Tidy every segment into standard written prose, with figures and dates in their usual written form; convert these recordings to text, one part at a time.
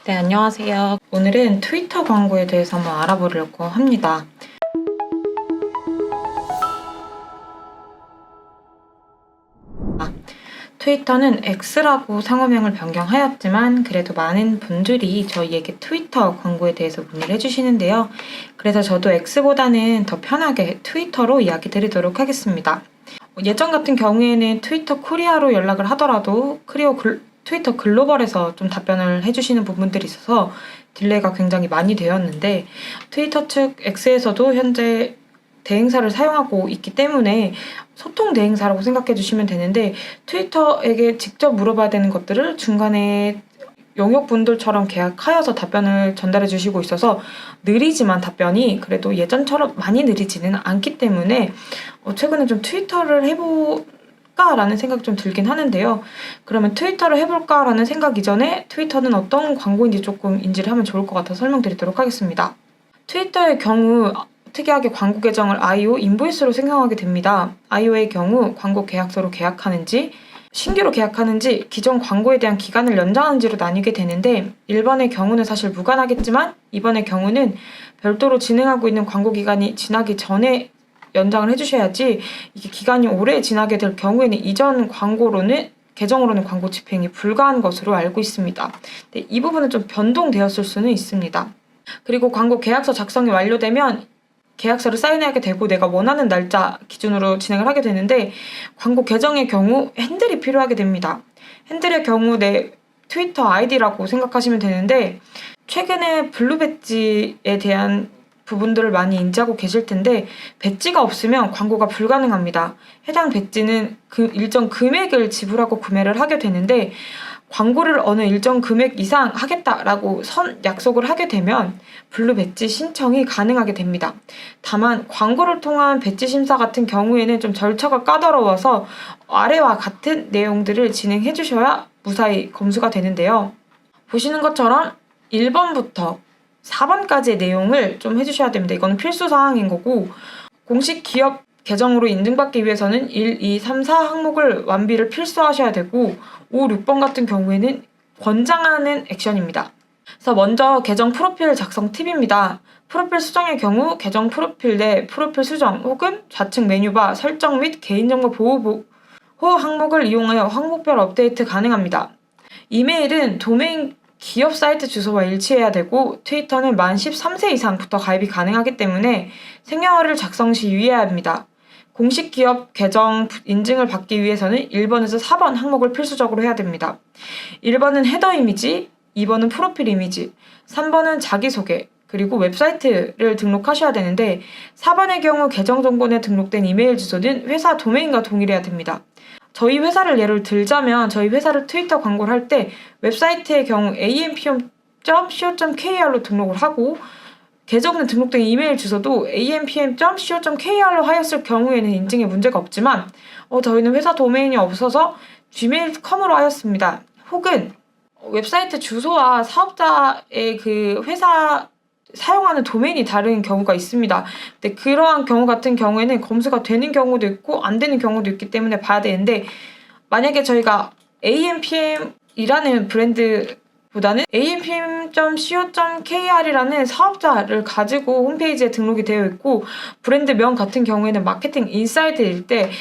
네, 안녕하세요. 오늘은 트위터 광고에 대해서 한번 알아보려고 합니다. 트위터는 X라고 상호명을 변경하였지만 그래도 많은 분들이 저희에게 트위터 광고에 대해서 문의를 해주시는데요. 그래서 저도 X보다는 더 편하게 트위터로 이야기 드리도록 하겠습니다. 예전 같은 경우에는 트위터 코리아로 연락을 하더라도 트위터 글로벌에서 좀 답변을 해주시는 부분들이 있어서 딜레이가 굉장히 많이 되었는데, 트위터 측 X에서도 현재 대행사를 사용하고 있기 때문에 소통 대행사라고 생각해 주시면 되는데, 트위터에게 직접 물어봐야 되는 것들을 중간에 용역분들처럼 계약하여서 답변을 전달해 주시고 있어서 느리지만 답변이 그래도 예전처럼 많이 느리지는 않기 때문에 최근에 좀 트위터를 해볼까라는 생각이 좀 들긴 하는데요. 그러면 트위터를 해볼까라는 생각 이전에 트위터는 어떤 광고인지 조금 인지를 하면 좋을 것 같아서 설명드리도록 하겠습니다. 트위터의 경우 특이하게 광고 계정을 IO 인보이스로 생성하게 됩니다. IO의 경우 광고 계약서로 계약하는지, 신규로 계약하는지, 기존 광고에 대한 기간을 연장하는지로 나뉘게 되는데, 1번의 경우는 사실 무관하겠지만 2번의 경우는 별도로 진행하고 있는 광고 기간이 지나기 전에 연장을 해주셔야지, 이게 기간이 오래 지나게 될 경우에는 이전 계정으로는 광고 집행이 불가한 것으로 알고 있습니다. 근데 이 부분은 좀 변동되었을 수는 있습니다. 그리고 광고 계약서 작성이 완료되면 계약서를 사인하게 되고 내가 원하는 날짜 기준으로 진행을 하게 되는데, 광고 계정의 경우 핸들이 필요하게 됩니다. 핸들의 경우 내 트위터 아이디라고 생각하시면 되는데, 최근에 블루 배지에 대한 부분들을 많이 인지하고 계실 텐데, 배지가 없으면 광고가 불가능합니다. 해당 배지는 일정 금액을 지불하고 구매를 하게 되는데, 광고를 어느 일정 금액 이상 하겠다라고 약속을 하게 되면 블루 배지 신청이 가능하게 됩니다. 다만 광고를 통한 배지 심사 같은 경우에는 좀 절차가 까다로워서 아래와 같은 내용들을 진행해 주셔야 무사히 검수가 되는데요. 보시는 것처럼 1번부터 4번까지의 내용을 좀 해주셔야 됩니다. 이거는 필수 사항인 거고, 공식 기업 계정으로 인증받기 위해서는 1, 2, 3, 4 항목을 완비를 필수하셔야 되고, 5, 6번 같은 경우에는 권장하는 액션입니다. 그래서 먼저 계정 프로필 작성 팁입니다. 프로필 수정의 경우 계정 프로필 내 프로필 수정 혹은 좌측 메뉴바 설정 및 개인정보 보호 항목을 이용하여 항목별 업데이트 가능합니다. 이메일은 도메인 기업 사이트 주소와 일치해야 되고, 트위터는 만 13세 이상부터 가입이 가능하기 때문에 생년월일 작성 시 유의해야 합니다. 공식 기업 계정 인증을 받기 위해서는 1번에서 4번 항목을 필수적으로 해야 됩니다. 1번은 헤더 이미지, 2번은 프로필 이미지, 3번은 자기소개, 그리고 웹사이트를 등록하셔야 되는데, 4번의 경우 계정 정보에 등록된 이메일 주소는 회사 도메인과 동일해야 됩니다. 저희 회사를 예를 들자면, 저희 회사를 트위터 광고를 할 때 웹사이트의 경우 ampm.co.kr로 등록을 하고, 계정에 등록된 이메일 주소도 ampm.co.kr로 하였을 경우에는 인증에 문제가 없지만, 저희는 회사 도메인이 없어서 gmail.com으로 하였습니다. 혹은 웹사이트 주소와 사업자의 그 회사 사용하는 도메인이 다른 경우가 있습니다. 근데 그러한 경우 같은 경우에는 검수가 되는 경우도 있고 안 되는 경우도 있기 때문에 봐야 되는데, 만약에 저희가 ampm이라는 브랜드보다는 ampm.co.kr이라는 사업자를 가지고 홈페이지에 등록이 되어 있고, 브랜드명 같은 경우에는 마케팅 인사이드일 때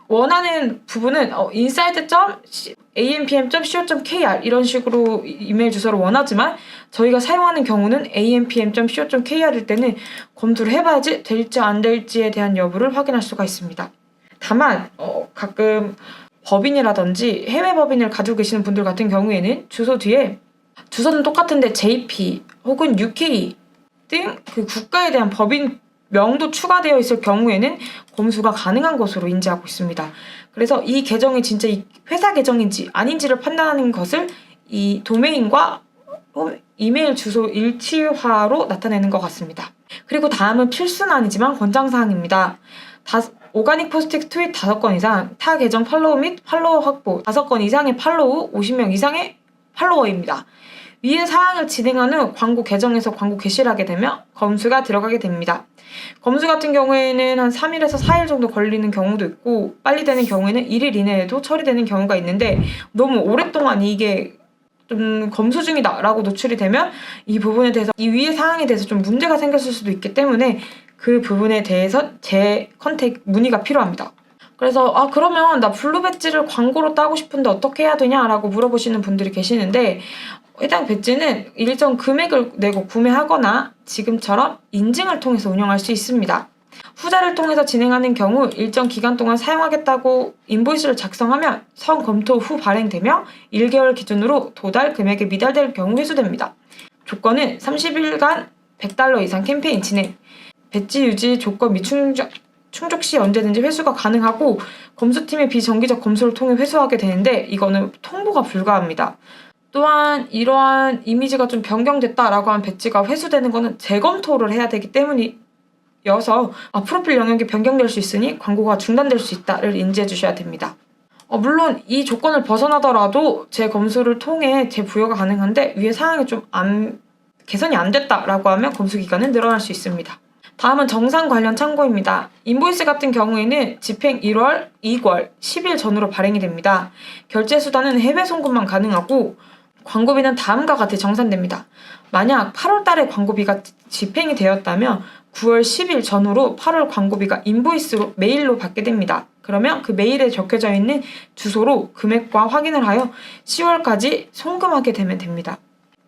원하는 부분은 inside.ampm.co.kr 이런 식으로 이메일 주소를 원하지만, 저희가 사용하는 경우는 ampm.co.kr일 때는 검토를 해봐야지 될지 안 될지에 대한 여부를 확인할 수가 있습니다. 다만 가끔 법인이라든지 해외 법인을 가지고 계시는 분들 같은 경우에는 주소 뒤에 주소는 똑같은데 JP 혹은 UK 등 그 국가에 대한 법인 명도 추가되어 있을 경우에는 검수가 가능한 것으로 인지하고 있습니다. 그래서 이 계정이 진짜 이 회사 계정인지 아닌지를 판단하는 것을 이 도메인과 이메일 주소 일치화로 나타내는 것 같습니다. 그리고 다음은 필수는 아니지만 권장사항입니다. 오가닉 포스트 트윗 5건 이상, 타 계정 팔로우 및 팔로워 확보 5건 이상의 팔로우, 50명 이상의 팔로워입니다. 위의 사항을 진행한 후 광고 계정에서 광고 게시를 하게 되면 검수가 들어가게 됩니다. 검수 같은 경우에는 한 3일에서 4일 정도 걸리는 경우도 있고, 빨리 되는 경우에는 1일 이내에도 처리되는 경우가 있는데, 너무 오랫동안 이게 좀 검수 중이다라고 노출이 되면 이 부분에 대해서 이 위의 사항에 대해서 좀 문제가 생겼을 수도 있기 때문에 그 부분에 대해서 재컨택 문의가 필요합니다. 그래서 그러면 나 블루 배지를 광고로 따고 싶은데 어떻게 해야 되냐라고 물어보시는 분들이 계시는데 해당 배지는 일정 금액을 내고 구매하거나 지금처럼 인증을 통해서 운영할 수 있습니다. 후자를 통해서 진행하는 경우 일정 기간 동안 사용하겠다고 인보이스를 작성하면 성 검토 후 발행되며 1개월 기준으로 도달 금액에 미달될 경우 회수됩니다. 조건은 30일간 $100 이상 캠페인 진행, 배지 유지 조건 및 충족 시 언제든지 회수가 가능하고 검수팀의 비정기적 검수를 통해 회수하게 되는데 이거는 통보가 불가합니다. 또한 이러한 이미지가 좀 변경됐다라고 한 배지가 회수되는 거는 재검토를 해야 되기 때문이어서 프로필 영역이 변경될 수 있으니 광고가 중단될 수 있다를 인지해 주셔야 됩니다. 물론 이 조건을 벗어나더라도 재검수를 통해 재부여가 가능한데 위의 사항이 좀 개선이 안 됐다라고 하면 검수 기간은 늘어날 수 있습니다. 다음은 정산 관련 참고입니다. 인보이스 같은 경우에는 집행 1월, 2월, 10일 전후로 발행이 됩니다. 결제 수단은 해외 송금만 가능하고 광고비는 다음과 같이 정산됩니다. 만약 8월 달에 광고비가 집행이 되었다면 9월 10일 전후로 8월 광고비가 인보이스로 메일로 받게 됩니다. 그러면 그 메일에 적혀져 있는 주소로 금액과 확인을 하여 10월까지 송금하게 되면 됩니다.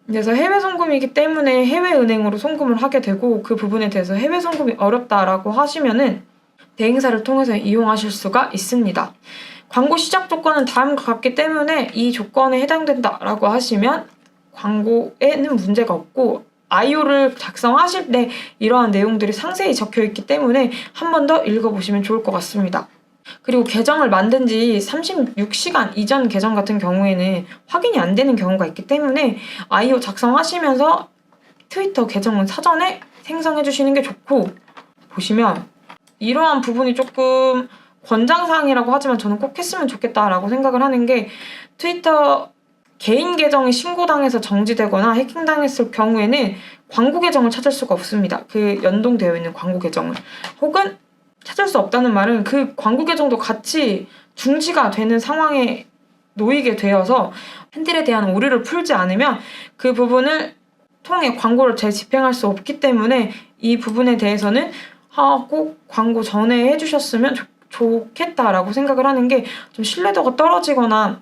그래서 해외 송금이기 때문에 해외 은행으로 송금을 하게 되고 그 부분에 대해서 해외 송금이 어렵다라고 하시면은 대행사를 통해서 이용하실 수가 있습니다. 광고 시작 조건은 다음과 같기 때문에 이 조건에 해당된다라고 하시면 광고에는 문제가 없고 IO를 작성하실 때 이러한 내용들이 상세히 적혀 있기 때문에 한 번 더 읽어보시면 좋을 것 같습니다. 그리고 계정을 만든 지 36시간 이전 계정 같은 경우에는 확인이 안 되는 경우가 있기 때문에 IO 작성하시면서 트위터 계정은 사전에 생성해 주시는 게 좋고, 보시면 이러한 부분이 조금 권장사항이라고 하지만 저는 꼭 했으면 좋겠다라고 생각을 하는 게, 트위터 개인 계정이 신고당해서 정지되거나 해킹당했을 경우에는 광고 계정을 찾을 수가 없습니다. 그 연동되어 있는 광고 계정을. 혹은 찾을 수 없다는 말은 그 광고 계정도 같이 중지가 되는 상황에 놓이게 되어서 팬들에 대한 오류를 풀지 않으면 그 부분을 통해 광고를 재집행할 수 없기 때문에 이 부분에 대해서는 꼭 광고 전에 해주셨으면 좋겠다라고 생각을 하는 게, 좀 신뢰도가 떨어지거나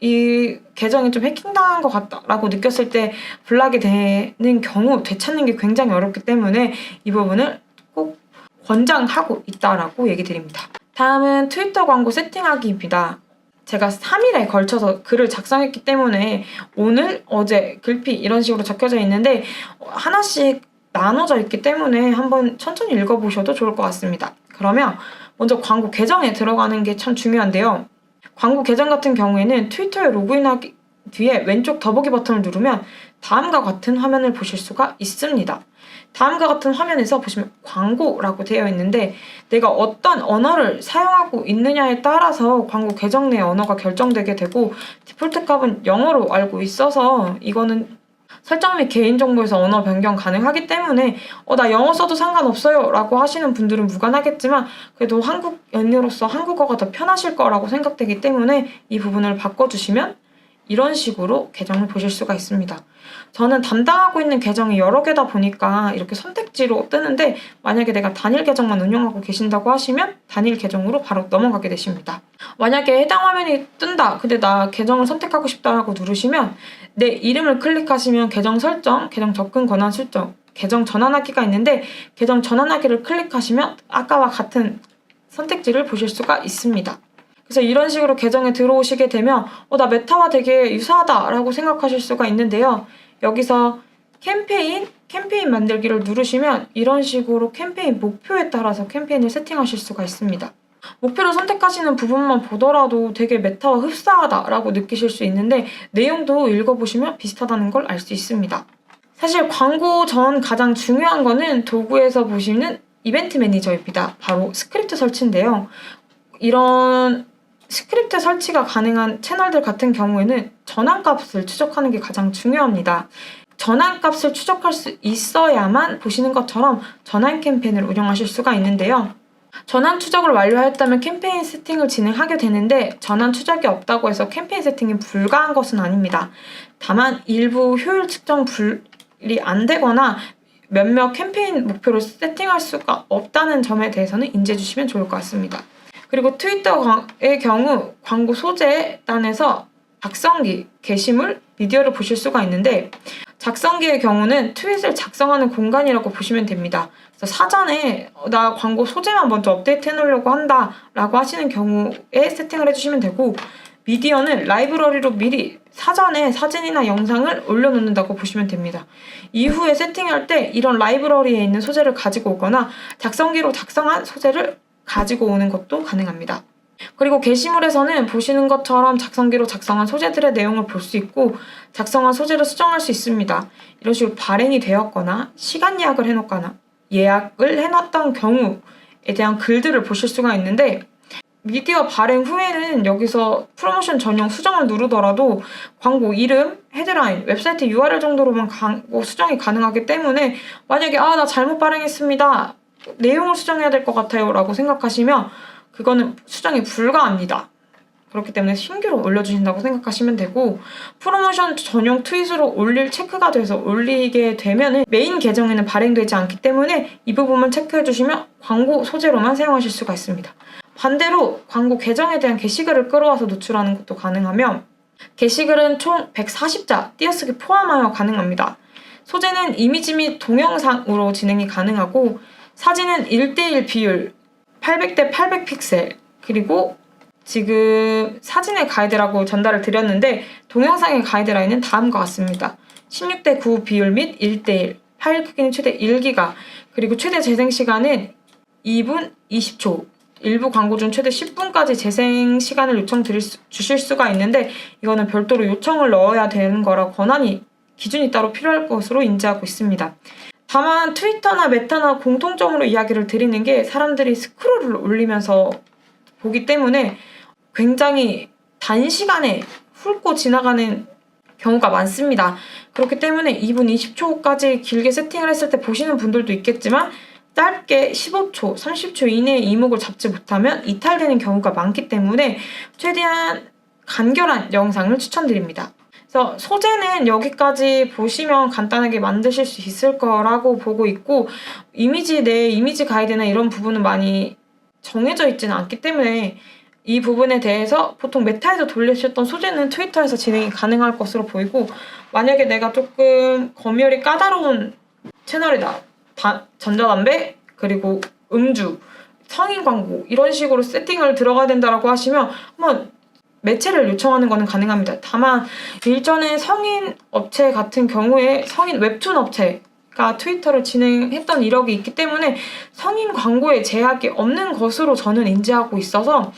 이 계정이 좀 해킹당한 것 같다라고 느꼈을 때 블락이 되는 경우 되찾는 게 굉장히 어렵기 때문에 이 부분을 꼭 권장하고 있다라고 얘기 드립니다. 다음은 트위터 광고 세팅하기입니다. 제가 3일에 걸쳐서 글을 작성했기 때문에 오늘, 어제 글피 이런 식으로 적혀져 있는데 하나씩 나눠져 있기 때문에 한번 천천히 읽어보셔도 좋을 것 같습니다. 그러면 먼저 광고 계정에 들어가는 게 참 중요한데요. 광고 계정 같은 경우에는 트위터에 로그인하기 뒤에 왼쪽 더보기 버튼을 누르면 다음과 같은 화면을 보실 수가 있습니다. 다음과 같은 화면에서 보시면 광고라고 되어 있는데 내가 어떤 언어를 사용하고 있느냐에 따라서 광고 계정 내 언어가 결정되게 되고, 디폴트 값은 영어로 알고 있어서 이거는 설정 및 개인정보에서 언어 변경 가능하기 때문에 나 영어 써도 상관없어요 라고 하시는 분들은 무관하겠지만 그래도 한국인으로서 한국어가 더 편하실 거라고 생각되기 때문에 이 부분을 바꿔주시면 이런 식으로 계정을 보실 수가 있습니다. 저는 담당하고 있는 계정이 여러 개다 보니까 이렇게 선택지로 뜨는데, 만약에 내가 단일 계정만 운영하고 계신다고 하시면 단일 계정으로 바로 넘어가게 되십니다. 만약에 해당 화면이 뜬다, 근데 나 계정을 선택하고 싶다라고 누르시면 내 이름을 클릭하시면 계정 설정, 계정 접근 권한 설정, 계정 전환하기가 있는데 계정 전환하기를 클릭하시면 아까와 같은 선택지를 보실 수가 있습니다. 그래서 이런 식으로 계정에 들어오시게 되면 나 메타와 되게 유사하다라고 생각하실 수가 있는데요. 여기서 캠페인 만들기를 누르시면 이런 식으로 캠페인 목표에 따라서 캠페인을 세팅하실 수가 있습니다. 목표를 선택하시는 부분만 보더라도 되게 메타와 흡사하다라고 느끼실 수 있는데 내용도 읽어보시면 비슷하다는 걸 알 수 있습니다. 사실 광고 전 가장 중요한 거는 도구에서 보시는 이벤트 매니저입니다. 바로 스크립트 설치인데요. 이런 스크립트 설치가 가능한 채널들 같은 경우에는 전환값을 추적하는 게 가장 중요합니다. 전환값을 추적할 수 있어야만 보시는 것처럼 전환 캠페인을 운영하실 수가 있는데요. 전환 추적을 완료하였다면 캠페인 세팅을 진행하게 되는데 전환 추적이 없다고 해서 캠페인 세팅이 불가한 것은 아닙니다. 다만 일부 효율 측정 불이 안 되거나 몇몇 캠페인 목표를 세팅할 수가 없다는 점에 대해서는 인지해 주시면 좋을 것 같습니다. 그리고 트위터의 경우 광고 소재단에서 작성기, 게시물, 미디어를 보실 수가 있는데 작성기의 경우는 트윗을 작성하는 공간이라고 보시면 됩니다. 그래서 사전에 나 광고 소재만 먼저 업데이트 해놓으려고 한다 라고 하시는 경우에 세팅을 해주시면 되고 미디어는 라이브러리로 미리 사전에 사진이나 영상을 올려놓는다고 보시면 됩니다. 이후에 세팅할 때 이런 라이브러리에 있는 소재를 가지고 오거나 작성기로 작성한 소재를 가지고 오는 것도 가능합니다. 그리고 게시물에서는 보시는 것처럼 작성기로 작성한 소재들의 내용을 볼 수 있고 작성한 소재를 수정할 수 있습니다. 이런 식으로 발행이 되었거나 시간 예약을 해놓거나 예약을 해놨던 경우에 대한 글들을 보실 수가 있는데 미디어 발행 후에는 여기서 프로모션 전용 수정을 누르더라도 광고 이름, 헤드라인, 웹사이트 URL 정도로만 광고 수정이 가능하기 때문에 만약에 나 잘못 발행했습니다. 내용을 수정해야 될 것 같아요 라고 생각하시면 그거는 수정이 불가합니다. 그렇기 때문에 신규로 올려주신다고 생각하시면 되고 프로모션 전용 트윗으로 올릴 체크가 돼서 올리게 되면 메인 계정에는 발행되지 않기 때문에 이 부분만 체크해주시면 광고 소재로만 사용하실 수가 있습니다. 반대로 광고 계정에 대한 게시글을 끌어와서 노출하는 것도 가능하며 게시글은 총 140자 띄어쓰기 포함하여 가능합니다. 소재는 이미지 및 동영상으로 진행이 가능하고 사진은 1:1 비율 800대 800 픽셀 그리고 지금 사진의 가이드라고 전달을 드렸는데 동영상의 가이드라인은 다음과 같습니다. 16대 9 비율 및 1:1 파일 크기는 최대 1기가 그리고 최대 재생 시간은 2분 20초 일부 광고 중 최대 10분까지 재생 시간을 주실 수가 있는데 이거는 별도로 요청을 넣어야 되는 거라 권한이 기준이 따로 필요할 것으로 인지하고 있습니다. 다만 트위터나 메타나 공통점으로 이야기를 드리는 게 사람들이 스크롤을 올리면서 보기 때문에 굉장히 단시간에 훑고 지나가는 경우가 많습니다. 그렇기 때문에 2분 20초까지 길게 세팅을 했을 때 보시는 분들도 있겠지만 짧게 15초, 30초 이내의 이목을 잡지 못하면 이탈되는 경우가 많기 때문에 최대한 간결한 영상을 추천드립니다. 그래서 소재는 여기까지 보시면 간단하게 만드실 수 있을 거라고 보고 있고 내 이미지 가이드나 이런 부분은 많이 정해져 있지는 않기 때문에 이 부분에 대해서 보통 메타에서 돌리셨던 소재는 트위터에서 진행이 가능할 것으로 보이고 만약에 내가 조금 검열이 까다로운 채널이다. 전자담배 그리고 음주, 성인 광고 이런 식으로 세팅을 들어가야 된다라고 하시면 한번 매체를 요청하는 것은 가능합니다. 다만 일전에 성인 업체 같은 경우에 성인 웹툰 업체가 트위터를 진행했던 이력이 있기 때문에 성인 광고에 제약이 없는 것으로 저는 인지하고 있어서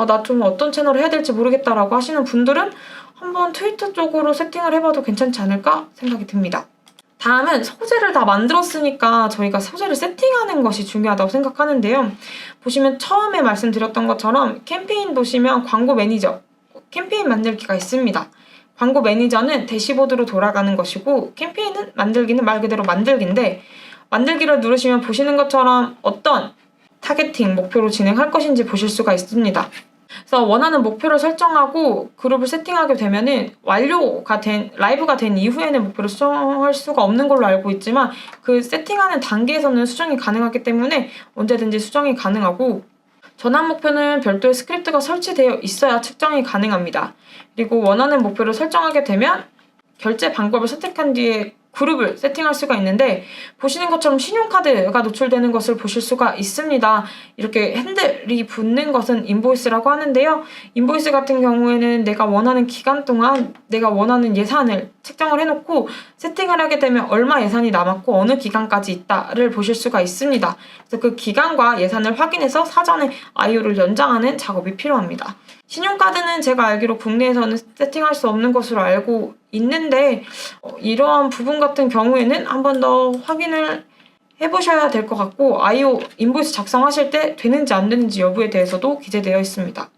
나 좀 어떤 채널을 해야 될지 모르겠다라고 하시는 분들은 한번 트위터 쪽으로 세팅을 해봐도 괜찮지 않을까 생각이 듭니다. 다음은 소재를 다 만들었으니까 저희가 소재를 세팅하는 것이 중요하다고 생각하는데요. 보시면 처음에 말씀드렸던 것처럼 캠페인 보시면 광고 매니저, 캠페인 만들기가 있습니다. 광고 매니저는 대시보드로 돌아가는 것이고 캠페인은 만들기는 말 그대로 만들기인데 만들기를 누르시면 보시는 것처럼 어떤 타겟팅 목표로 진행할 것인지 보실 수가 있습니다. 그래서 원하는 목표를 설정하고 그룹을 세팅하게 되면은 라이브가 된 이후에는 목표를 수정할 수가 없는 걸로 알고 있지만 그 세팅하는 단계에서는 수정이 가능하기 때문에 언제든지 수정이 가능하고 전환 목표는 별도의 스크립트가 설치되어 있어야 측정이 가능합니다. 그리고 원하는 목표를 설정하게 되면 결제 방법을 선택한 뒤에 그룹을 세팅할 수가 있는데 보시는 것처럼 신용카드가 노출되는 것을 보실 수가 있습니다. 이렇게 핸들이 붙는 것은 인보이스라고 하는데요. 인보이스 같은 경우에는 내가 원하는 기간 동안 내가 원하는 예산을 책정을 해놓고 세팅을 하게 되면 얼마 예산이 남았고 어느 기간까지 있다를 보실 수가 있습니다. 그래서 그 기간과 예산을 확인해서 사전에 IO를 연장하는 작업이 필요합니다. 신용카드는 제가 알기로 국내에서는 세팅할 수 없는 것으로 알고 있는데 이러한 부분 같은 경우에는 한 번 더 확인을 해보셔야 될 것 같고 IO 인보이스 작성하실 때 되는지 안 되는지 여부에 대해서도 기재되어 있습니다.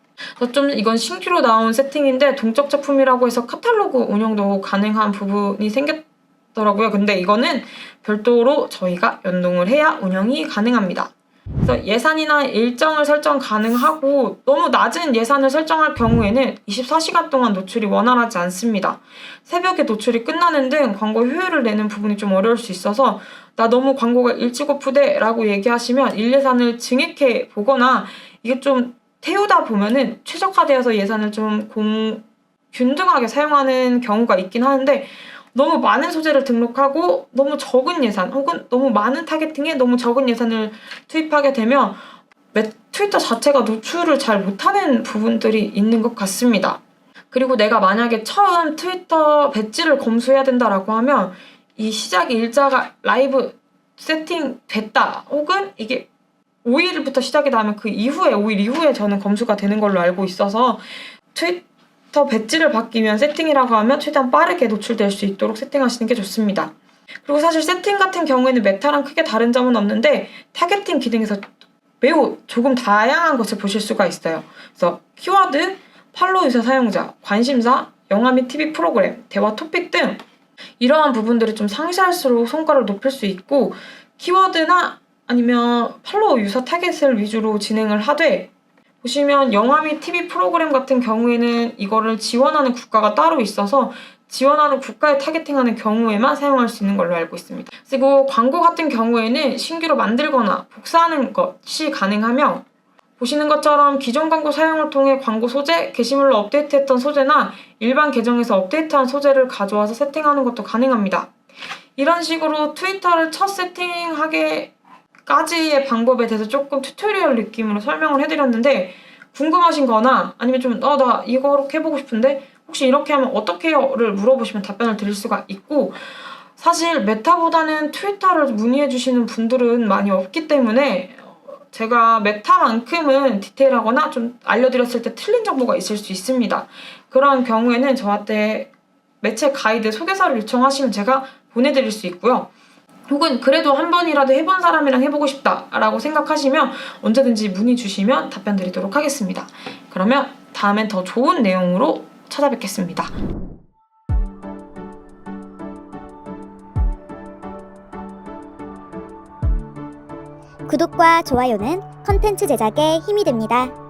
좀 이건 신규로 나온 세팅인데 동적 제품이라고 해서 카탈로그 운영도 가능한 부분이 생겼더라고요. 근데 이거는 별도로 저희가 연동을 해야 운영이 가능합니다. 그래서 예산이나 일정을 설정 가능하고 너무 낮은 예산을 설정할 경우에는 24시간 동안 노출이 원활하지 않습니다. 새벽에 노출이 끝나는 등 광고 효율을 내는 부분이 좀 어려울 수 있어서 나 너무 광고가 일찍 오프돼 라고 얘기하시면 일예산을 증액해 보거나 이게 좀 태우다 보면은 최적화되어서 예산을 좀 균등하게 사용하는 경우가 있긴 하는데 너무 많은 소재를 등록하고 너무 적은 예산 혹은 너무 많은 타겟팅에 너무 적은 예산을 투입하게 되면 트위터 자체가 노출을 잘 못하는 부분들이 있는 것 같습니다. 그리고 내가 만약에 처음 트위터 배지를 검수해야 된다라고 하면 이 시작 일자가 라이브 세팅됐다 혹은 이게 5일부터 시작이다 하면 그 이후에 5일 이후에 저는 검수가 되는 걸로 알고 있어서 트위터 배지를 바뀌면 세팅이라고 하면 최대한 빠르게 노출될 수 있도록 세팅하시는 게 좋습니다. 그리고 사실 세팅 같은 경우에는 메타랑 크게 다른 점은 없는데 타겟팅 기능에서 매우 조금 다양한 것을 보실 수가 있어요. 그래서 키워드, 팔로우 유저 사용자, 관심사, 영화 및 TV 프로그램, 대화 토픽 등 이러한 부분들을 좀 상시할수록 성과를 높일 수 있고 키워드나 아니면 팔로우 유저 타겟을 위주로 진행을 하되 보시면 영화 및 TV 프로그램 같은 경우에는 이거를 지원하는 국가가 따로 있어서 지원하는 국가에 타겟팅하는 경우에만 사용할 수 있는 걸로 알고 있습니다. 그리고 광고 같은 경우에는 신규로 만들거나 복사하는 것이 가능하며 보시는 것처럼 기존 광고 사용을 통해 광고 소재, 게시물로 업데이트했던 소재나 일반 계정에서 업데이트한 소재를 가져와서 세팅하는 것도 가능합니다. 이런 식으로 트위터를 첫 세팅하기까지의 방법에 대해서 조금 튜토리얼 느낌으로 설명을 해드렸는데 궁금하신 거나 아니면 좀 나 이거 이렇게 해보고 싶은데 혹시 이렇게 하면 어떻게 해요를 물어보시면 답변을 드릴 수가 있고 사실 메타보다는 트위터를 문의해 주시는 분들은 많이 없기 때문에 제가 메타만큼은 디테일하거나 좀 알려드렸을 때 틀린 정보가 있을 수 있습니다. 그런 경우에는 저한테 매체 가이드 소개서를 요청하시면 제가 보내드릴 수 있고요. 혹은 그래도 한 번이라도 해본 사람이랑 해보고 싶다라고 생각하시면 언제든지 문의 주시면 답변 드리도록 하겠습니다. 그러면 다음엔 더 좋은 내용으로 찾아뵙겠습니다. 구독과 좋아요는 컨텐츠 제작에 힘이 됩니다.